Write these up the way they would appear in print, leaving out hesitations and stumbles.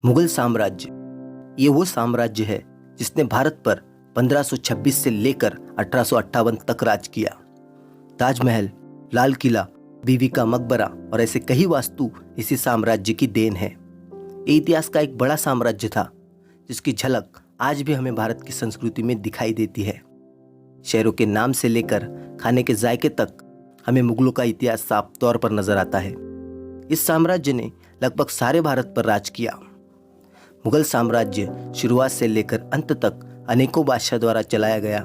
मुगल साम्राज्य ये वो साम्राज्य है जिसने भारत पर 1526 से लेकर 1858 तक राज किया। ताजमहल, लाल किला, बीवी का मकबरा और ऐसे कई वास्तु इसी साम्राज्य की देन है। ये इतिहास का एक बड़ा साम्राज्य था जिसकी झलक आज भी हमें भारत की संस्कृति में दिखाई देती है। शहरों के नाम से लेकर खाने के जायके तक हमें मुगलों का इतिहास साफ तौर पर नजर आता है। इस साम्राज्य ने लगभग सारे भारत पर राज किया। मुगल साम्राज्य शुरुआत से लेकर अंत तक अनेकों बादशाह द्वारा चलाया गया।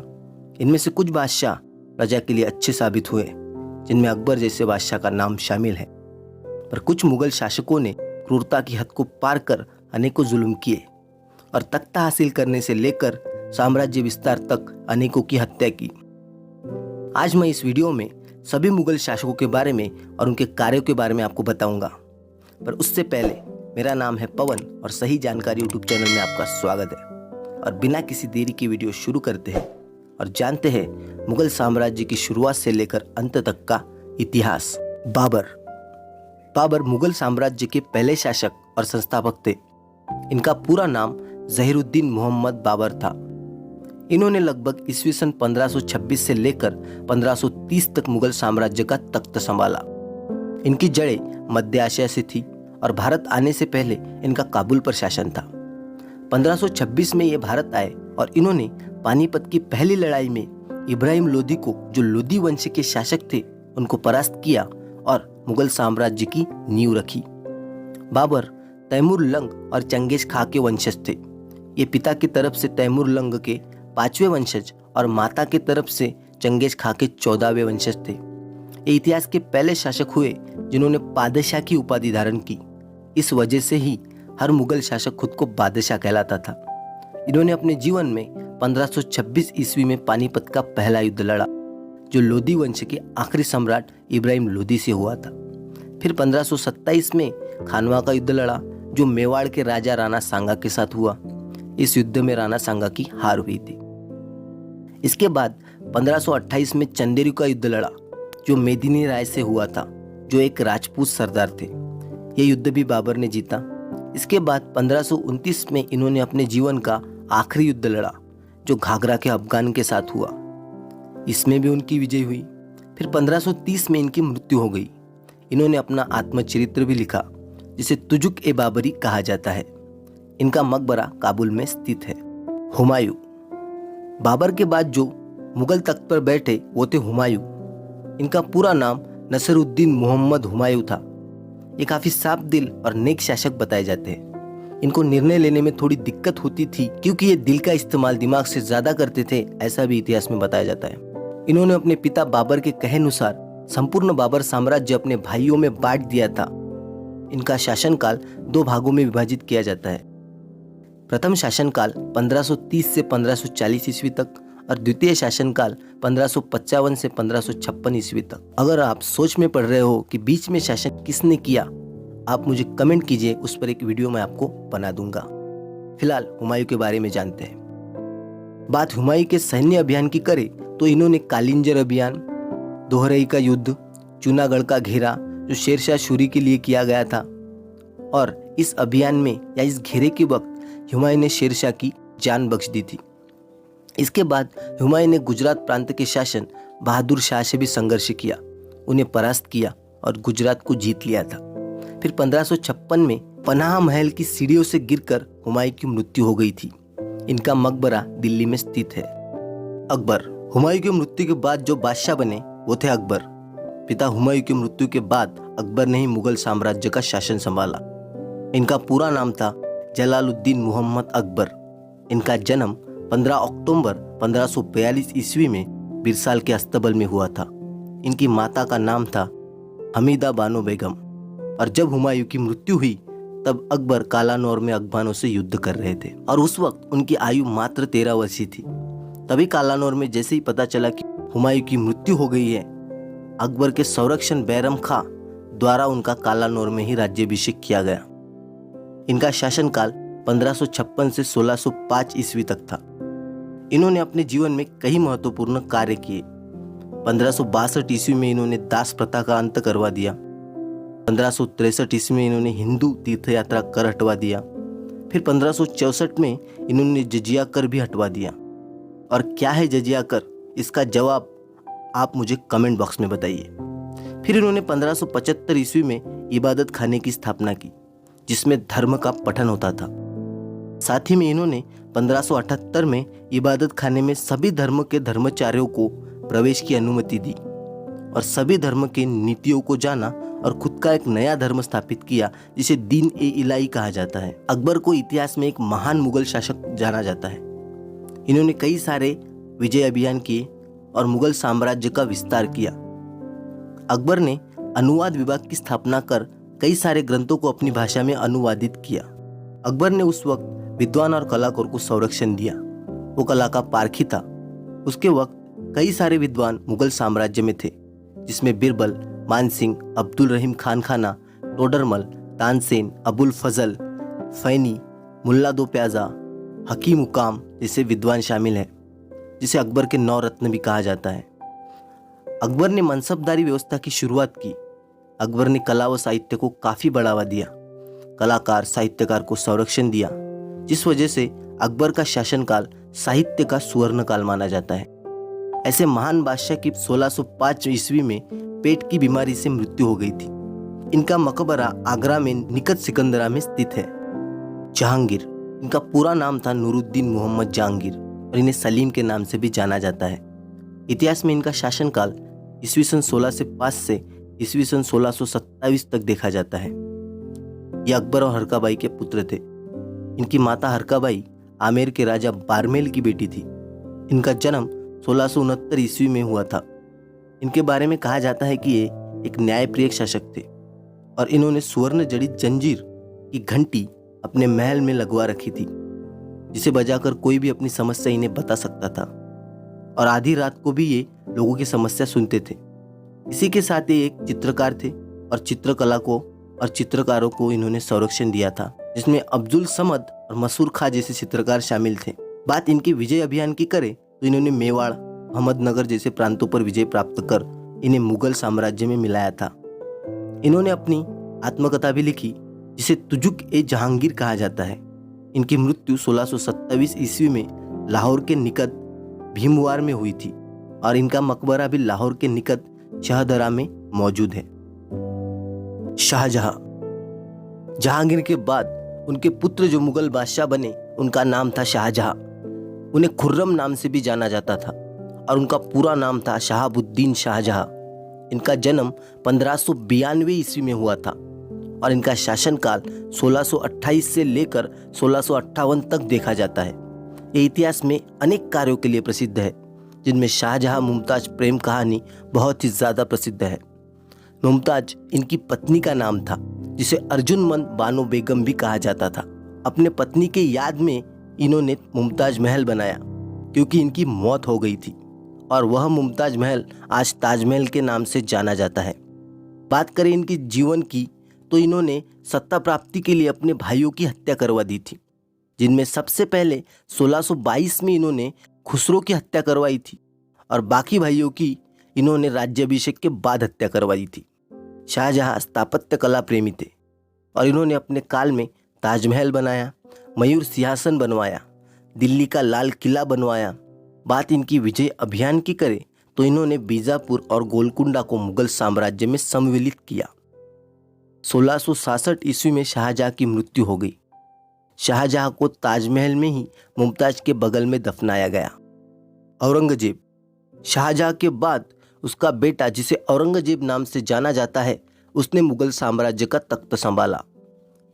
इनमें से कुछ बादशाह प्रजा के लिए अच्छे साबित हुए, जिनमें अकबर जैसे बादशाह का नाम शामिल है। पर कुछ मुगल शासकों ने क्रूरता की हद को पार कर अनेकों जुल्म किए और तख्ता हासिल करने से लेकर साम्राज्य विस्तार तक अनेकों की हत्या की। आज मैं इस वीडियो में सभी मुगल शासकों के बारे में और उनके कार्यों के बारे में आपको बताऊंगा। पर उससे पहले मेरा नाम है पवन और सही जानकारी यूट्यूब चैनल में आपका स्वागत है। और बिना किसी देरी की वीडियो शुरू करते हैं और जानते हैं मुगल साम्राज्य की शुरुआत से लेकर अंत तक का इतिहास। बाबर मुगल साम्राज्य के पहले शासक और संस्थापक थे। इनका पूरा नाम ज़हीरुद्दीन मोहम्मद बाबर था। इन्होंने लगभग ईस्वी सन 1526 से लेकर 1530 तक मुगल साम्राज्य का तख्त संभाला। इनकी जड़ें मध्य एशिया से थी और भारत आने से पहले इनका काबुल पर शासन था। 1526 में ये भारत आए और इन्होंने पानीपत की पहली लड़ाई में इब्राहिम लोदी को, जो लोदी वंश के शासक थे, उनको परास्त किया और मुगल साम्राज्य की नींव रखी। बाबर तैमूर लंग और चंगेज खां के वंशज थे। ये पिता की तरफ से तैमूर लंग के 5वें वंशज और माता की तरफ से चंगेज खां के 14वें वंशज थे। ये इतिहास के पहले शासक हुए जिन्होंने बादशाह की उपाधि धारण की। इस वजह से ही हर मुगल शासक खुद को बादशाह कहलाता था। इन्होंने अपने जीवन में 1526 ईस्वी में पानीपत का पहला युद्ध लड़ा, जो लोदी वंश के आखिरी सम्राट इब्राहिम लोदी से हुआ था। फिर 1527 में खानवा का युद्ध लड़ा, जो मेवाड़ के राजा राणा सांगा के साथ हुआ। इस युद्ध में राणा सांगा की हार हुई थी। इसके बाद 1528 में चंदेरी का युद्ध लड़ा, जो मेदिनी राय से हुआ था, जो एक राजपूत सरदार थे। यह युद्ध भी बाबर ने जीता। इसके बाद 1529 में इन्होंने अपने जीवन का आखिरी युद्ध लड़ा, जो घाघरा के अफगान के साथ हुआ। इसमें भी उनकी विजय हुई। फिर 1530 में इनकी मृत्यु हो गई। इन्होंने अपना आत्मचरित्र भी लिखा, जिसे तुजुक ए बाबरी कहा जाता है। इनका मकबरा काबुल में स्थित है। हुमायूं बाबर के बाद जो मुगल तख्त पर बैठे वो थे हुमायूं। इनका पूरा नाम नसरुद्दीन मोहम्मद हुमायूं था। ये काफी साफ दिल और नेक शासक बताए जाते हैं। इनको निर्णय लेने में थोड़ी दिक्कत होती थी, क्योंकि ये दिल का इस्तेमाल दिमाग से ज्यादा करते थे, ऐसा भी इतिहास में बताया जाता है। इन्होंने अपने पिता बाबर के कहे अनुसार संपूर्ण बाबर साम्राज्य अपने भाइयों में बांट दिया था। इनका शासनकाल 2 भागों में विभाजित किया जाता है। प्रथम शासनकाल 1530 से 1540 ईस्वी तक और द्वितीय शासनकाल 1555 से 1556 ईस्वी तक। अगर आप सोच में पड़ रहे हो कि बीच में शासन किसने किया, आप मुझे कमेंट कीजिए, उस पर एक वीडियो मैं आपको बना दूंगा। फिलहाल हुमायूं के बारे में जानते हैं। बात हुमायूं के सैन्य अभियान की करें तो इन्होंने कालिंजर अभियान, दोहरई का युद्ध, चूनागढ़ का घेरा, जो शेरशाह सूरी के लिए किया गया था, और इस अभियान में या इस घेरे के वक्त हुमायूं ने शेरशाह की जान बख्श दी थी। इसके बाद हुमायूं ने गुजरात प्रांत के शासन बहादुर शाह से भी संघर्ष किया, उन्हें परास्त किया और गुजरात को जीत लिया था। फिर 1556 में पनाह महल की सीढ़ियों से गिरकर हुमायूं की मृत्यु हो गई थी। इनका मकबरा दिल्ली में स्थित है। अकबर हुमायूं की मृत्यु के बाद जो बादशाह बने वो थे अकबर। पिता हुमायूं की मृत्यु के बाद अकबर ने ही मुगल साम्राज्य का शासन संभाला। इनका पूरा नाम था जलालुद्दीन मोहम्मद अकबर। इनका जन्म 15 अक्टूबर 1542 ईस्वी में बिरसाल के अस्तबल में हुआ था। इनकी माता का नाम था हमीदा बानो बेगम। और जब हुमायूं की मृत्यु हुई तब अकबर कालानौर में अफगानों से युद्ध कर रहे थे और उस वक्त उनकी आयु मात्र 13 वर्ष थी। तभी कालानौर में जैसे ही पता चला कि हुमायूं की मृत्यु हो गई है, अकबर के संरक्षक बैरम खां द्वारा उनका कालानौर में ही राज्याभिषेक किया गया। इनका शासनकाल 1556 से 1605 ईस्वी तक था। इन्होंने अपने जीवन में कई महत्वपूर्ण कार्य किए। 1562 ईस्वी में इन्होंने दास प्रथा का अंत करवा दिया। 1563 ईस्वी में इन्होंने हिंदू तीर्थ यात्रा कर हटवा दिया। फिर 1564 में इन्होंने जजिया कर भी हटवा दिया। और क्या है जजिया कर, इसका जवाब आप मुझे कमेंट बॉक्स में बताइए। फिर इन्होंने 1575 ईस्वी में इबादत खाने की स्थापना की, जिसमें धर्म का पठन होता था। साथ ही में इन्होंने 1578 में इबादत खाने में सभी धर्म के धर्मचार्यों को प्रवेश की अनुमति दी और सभी धर्म के नीतियों को जाना और खुद का एक नया धर्म स्थापित किया, जिसे दीन ए इलाही कहा जाता है। अकबर को इतिहास में एक महान मुगल शासक जाना जाता है। इन्होंने कई सारे विजय अभियान किए और मुगल साम्राज्य का विस्तार किया। अकबर ने अनुवाद विभाग की स्थापना कर कई सारे ग्रंथों को अपनी भाषा में अनुवादित किया। अकबर ने उस वक्त विद्वान और कलाकार को संरक्षण दिया। वो कला का पारखी था। उसके वक्त कई सारे विद्वान मुगल साम्राज्य में थे, जिसमें बिरबल, मानसिंह, अब्दुल रहीम खान खाना, टोडरमल, तानसेन, अबुल फजल, फैनी, मुल्ला दो प्याजा, हकीम उकाम जैसे विद्वान शामिल हैं, जिसे अकबर के 9 रत्न भी कहा जाता है। अकबर ने मनसबदारी व्यवस्था की शुरुआत की। अकबर ने कला व साहित्य को काफ़ी बढ़ावा दिया। कलाकार, साहित्यकार को संरक्षण दिया, जिस वजह से अकबर का शासनकाल साहित्य का स्वर्ण काल माना जाता है। ऐसे महान बादशाह की 1605 ईस्वी में पेट की बीमारी से मृत्यु हो गई थी। इनका मकबरा आगरा में निकट सिकंदरा में स्थित है। जहांगीर, इनका पूरा नाम था नूरुद्दीन मोहम्मद जहांगीर और इन्हें सलीम के नाम से भी जाना जाता है। इतिहास में इनका शासनकाल ईस्वी सन 1605 से ईस्वी सन 1627 तक देखा जाता है। ये अकबर और हरकाबाई के पुत्र थे। इनकी माता हरकाबाई आमेर के राजा बारमेल की बेटी थी। इनका जन्म 1669 ईस्वी में हुआ था। इनके बारे में कहा जाता है कि ये एक न्यायप्रिय शासक थे और इन्होंने सुवर्ण जड़ित जंजीर की घंटी अपने महल में लगवा रखी थी, जिसे बजाकर कोई भी अपनी समस्या इन्हें बता सकता था और आधी रात को भी ये लोगों की समस्या सुनते थे। इसी के साथ ये एक चित्रकार थे और चित्रकला को और चित्रकारों को इन्होंने संरक्षण दिया था, जिसमें अब्दुल समद और मसूर खां जैसे चित्रकार शामिल थे। बात इनके विजय अभियान की करें तो इन्होंने मेवाड़, अहमदनगर जैसे प्रांतों पर विजय प्राप्त कर इन्हें मुगल साम्राज्य में मिलाया था। इन्होंने अपनी आत्मकथा भी लिखी, जिसे तुजुक ए जहांगीर कहा जाता है। इनकी मृत्यु 1627 ईस्वी में लाहौर के निकट भीमवार में हुई थी और इनका मकबरा भी लाहौर के निकट शाहदरा में मौजूद है। शाहजहां, जहांगीर के बाद उनके पुत्र जो मुगल बादशाह बने, उनका नाम था शाहजहां। उन्हें खुर्रम नाम से भी जाना जाता था और उनका पूरा नाम था शहाबुद्दीन शाहजहां। इनका जन्म 1592 ईस्वी में हुआ था और इनका शासनकाल 1628 से लेकर 1658 तक देखा जाता है। ये इतिहास में अनेक कार्यों के लिए प्रसिद्ध है, जिनमें शाहजहां मुमताज प्रेम कहानी बहुत ही ज़्यादा प्रसिद्ध है। मुमताज इनकी पत्नी का नाम था, जिसे अर्जुनमंद बानो बेगम भी कहा जाता था। अपने पत्नी के याद में इन्होंने मुमताज महल बनाया, क्योंकि इनकी मौत हो गई थी और वह मुमताज महल आज ताजमहल के नाम से जाना जाता है। बात करें इनके जीवन की तो इन्होंने सत्ता प्राप्ति के लिए अपने भाइयों की हत्या करवा दी थी, जिनमें सबसे पहले 1622 में इन्होंने खुसरो की हत्या करवाई थी और बाकी भाइयों की इन्होंने राज्याभिषेक के बाद हत्या करवाई थी। शाहजहां स्थापत्य कला प्रेमी थे और इन्होंने अपने काल में ताजमहल बनाया, मयूर सिंहासन बनवाया, दिल्ली का लाल किला बनवाया। बात इनकी विजय अभियान की करें तो इन्होंने बीजापुर और गोलकुंडा को मुगल साम्राज्य में सम्मिलित किया। 1666 ईस्वी में शाहजहां की मृत्यु हो गई। शाहजहां को ताजमहल में ही मुमताज के बगल में दफनाया गया। औरंगजेब, शाहजहां के बाद उसका बेटा, जिसे औरंगजेब नाम से जाना जाता है, उसने मुगल साम्राज्य का तख्त संभाला।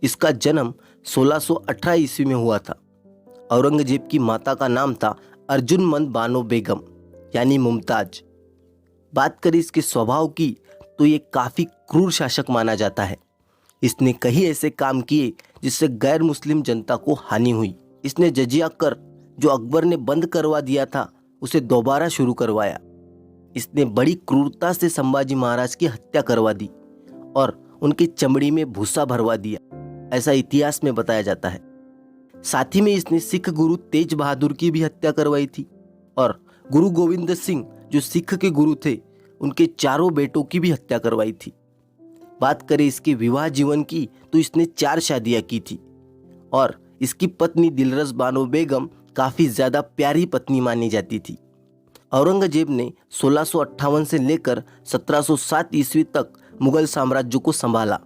इसका जन्म 1618 ईस्वी में हुआ था। औरंगजेब की माता का नाम था अर्जुनमंद बानो बेगम यानी मुमताज। बात करें इसके स्वभाव की तो ये काफ़ी क्रूर शासक माना जाता है। इसने कई ऐसे काम किए जिससे गैर मुस्लिम जनता को हानि हुई। इसने जजिया कर जो अकबर ने बंद करवा दिया था, उसे दोबारा शुरू करवाया। इसने बड़ी क्रूरता से संभाजी महाराज की हत्या करवा दी और उनकी चमड़ी में भूसा भरवा दिया, ऐसा इतिहास में बताया जाता है। साथ ही में इसने सिख गुरु तेज बहादुर की भी हत्या करवाई थी और गुरु गोविंद सिंह जो सिख के गुरु थे, उनके 4 बेटों की भी हत्या करवाई थी। बात करें इसके विवाह जीवन की तो इसने 4 शादियां की थी और इसकी पत्नी दिलरस बानो बेगम काफ़ी ज़्यादा प्यारी पत्नी मानी जाती थी। औरंगजेब ने 1658 से लेकर 1707 ईस्वी तक मुगल साम्राज्य को संभाला।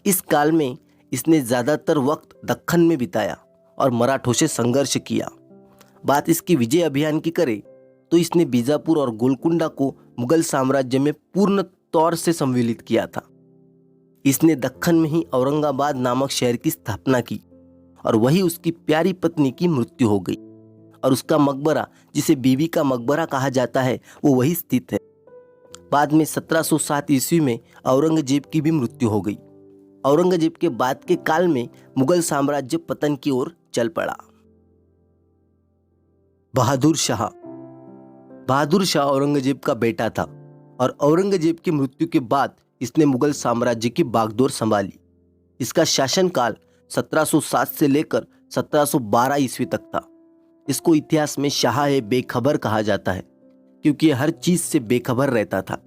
इस काल में इसने ज़्यादातर वक्त दक्खन में बिताया और मराठों से संघर्ष किया। बात इसकी विजय अभियान की करें तो इसने बीजापुर और गोलकुंडा को मुगल साम्राज्य में पूर्ण तौर से सम्मिलित किया था। इसने दक्खन में ही औरंगाबाद नामक शहर की स्थापना की और वही उसकी प्यारी पत्नी की मृत्यु हो गई और उसका मकबरा, जिसे बीबी का मकबरा कहा जाता है, वो वही स्थित है। बाद में 1707 ईस्वी में औरंगजेब की भी मृत्यु हो गई। औरंगजेब के बाद के काल में मुगल साम्राज्य पतन की ओर चल पड़ा। बहादुर शाह। बहादुर शाह औरंगजेब का बेटा था और औरंगजेब की मृत्यु के बाद इसने मुगल साम्राज्य की बागडोर संभाली। इसका शासनकाल 1707 से लेकर 1712 ईस्वी तक था। इसको इतिहास में शाह-ए-बेखबर कहा जाता है क्योंकि यह हर चीज से बेखबर रहता था।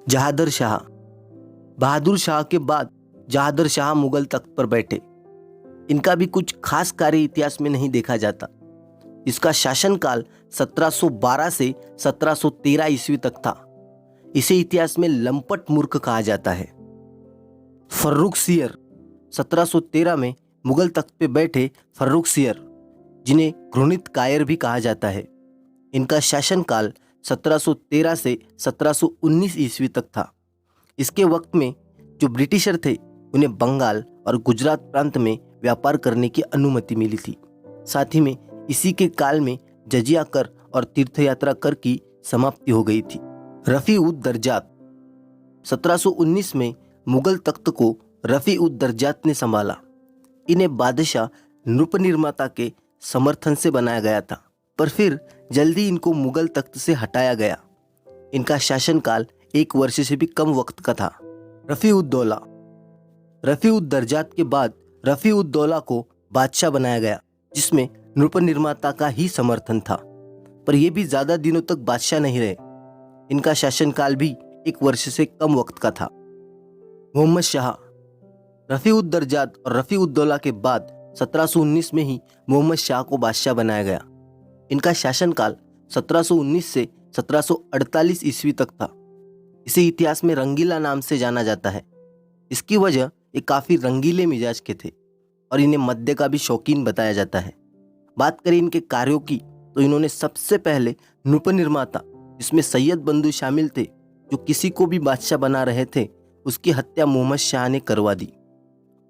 जहादर शाह। बहादुर शाह के बाद जहादर शाह मुगल तख्त पर बैठे। इनका भी कुछ खास कार्य इतिहास में नहीं देखा जाता। इसका शासनकाल 1712 से 1713 ईस्वी तक था। इसे इतिहास में लंपट मूर्ख कहा जाता है। फर्रुखसियर। 1713 में मुगल तख्त पे बैठे फर्रुखसियर, जिन्हें घृणित कायर भी कहा जाता है। इनका शासनकाल 1713 से 1719 ईस्वी तक था। इसके वक्त में जो ब्रिटिशर थे उन्हें बंगाल और गुजरात प्रांत में व्यापार करने की अनुमति मिली थी। साथ ही में इसी के काल में जजिया कर और तीर्थयात्रा कर की समाप्ति हो गई थी। रफ़ी-उद-दर्जात। 1719 में मुगल तख्त को रफ़ी-उद-दर्जात ने संभाला। इन्हें बादशाह नृपनिर्माता के समर्थन से बनाया गया था, पर फिर जल्दी इनको मुगल तख्त से हटाया गया। इनका शासनकाल 1 वर्ष से भी कम वक्त का था। रफ़ी-उद-दौला। रफ़ी-उद-दर्जात के बाद रफ़ी-उद-दौला को बादशाह बनाया गया, जिसमें नृपनिर्माता का ही समर्थन था, पर यह भी ज्यादा दिनों तक बादशाह नहीं रहे। इनका शासनकाल भी 1 वर्ष से कम वक्त का था। मोहम्मद शाह। रफ़ी-उद-दर्जात और रफ़ी-उद-दौला के बाद 1719 में ही मोहम्मद शाह को बादशाह बनाया गया। इनका शासनकाल 1719 से 1748 ईस्वी तक था। इसे इतिहास में रंगीला नाम से जाना जाता है। इसकी वजह ये काफ़ी रंगीले मिजाज के थे और इन्हें मद्य का भी शौकीन बताया जाता है। बात करें इनके कार्यों की तो इन्होंने सबसे पहले नृपनिर्माता, जिसमें सैयद बंधु शामिल थे, जो किसी को भी बादशाह बना रहे थे, उसकी हत्या मोहम्मद शाह ने करवा दी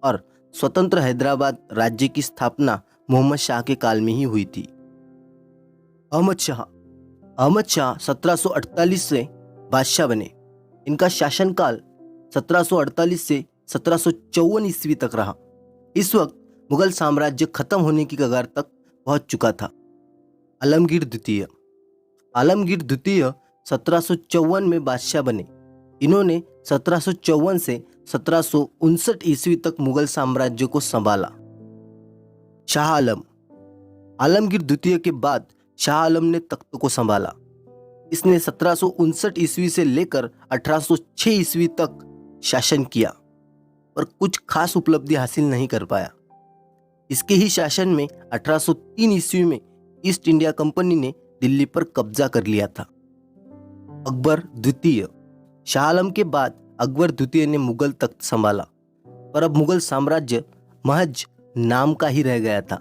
और स्वतंत्र हैदराबाद राज्य की स्थापना मोहम्मद शाह के काल में ही हुई थी। अहमद शाह। अहमद शाह 1748 से बादशाह बने। इनका शासनकाल 1748 से 1754 ईस्वी तक रहा। इस वक्त मुगल साम्राज्य खत्म होने की कगार तक पहुंच चुका था। आलमगीर द्वितीय। आलमगीर द्वितीय 1754 में बादशाह बने। इन्होंने 1754 से 1759 ईस्वी तक मुगल साम्राज्य को संभाला। शाह आलम। आलमगीर द्वितीय के बाद शाह आलम ने तख्त को संभाला। इसने 1759 ईस्वी से लेकर 1806 ईस्वी तक शासन किया, पर कुछ खास उपलब्धि हासिल नहीं कर पाया। इसके ही शासन में 1803 ईस्वी में ईस्ट इंडिया कंपनी ने दिल्ली पर कब्जा कर लिया था। अकबर द्वितीय। शाह आलम के बाद अकबर द्वितीय ने मुगल तख्त संभाला, पर अब मुगल साम्राज्य महज नाम का ही रह गया था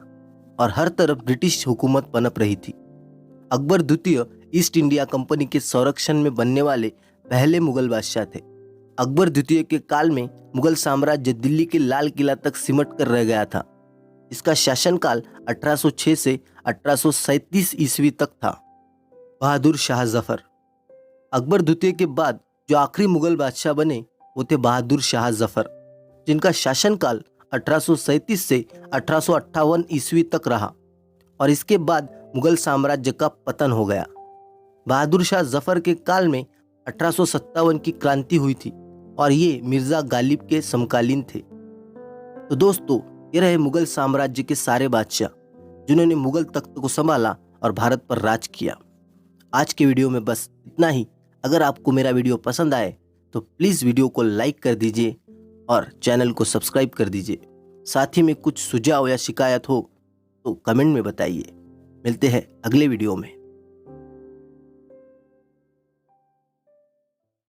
और हर तरफ ब्रिटिश हुकूमत पनप रही थी। अकबर द्वितीय ईस्ट इंडिया कंपनी के संरक्षण में बनने वाले पहले मुगल बादशाह थे। अकबर द्वितीय के काल में मुगल साम्राज्य दिल्ली के लाल किला तक सिमट कर रह गया था। इसका शासनकाल 1806 से 1837 ईस्वी तक था। बहादुर शाह जफर। अकबर द्वितीय के बाद जो आखिरी मुगल बादशाह बने वो थे बहादुर शाह जफर, जिनका शासनकाल 1837 से 1858 ईस्वी तक रहा और इसके बाद मुगल साम्राज्य का पतन हो गया। बहादुर शाह जफर के काल में 1857 की क्रांति हुई थी और ये मिर्जा गालिब के समकालीन थे। तो दोस्तों, ये रहे मुगल साम्राज्य के सारे बादशाह जिन्होंने मुगल तख्त को संभाला और भारत पर राज किया। आज के वीडियो में बस इतना ही। अगर आपको मेरा वीडियो पसंद आए तो प्लीज़ वीडियो को लाइक कर दीजिए और चैनल को सब्सक्राइब कर दीजिए। साथ ही में कुछ सुझाव या शिकायत हो तो कमेंट में बताइए। मिलते हैं अगले वीडियो में।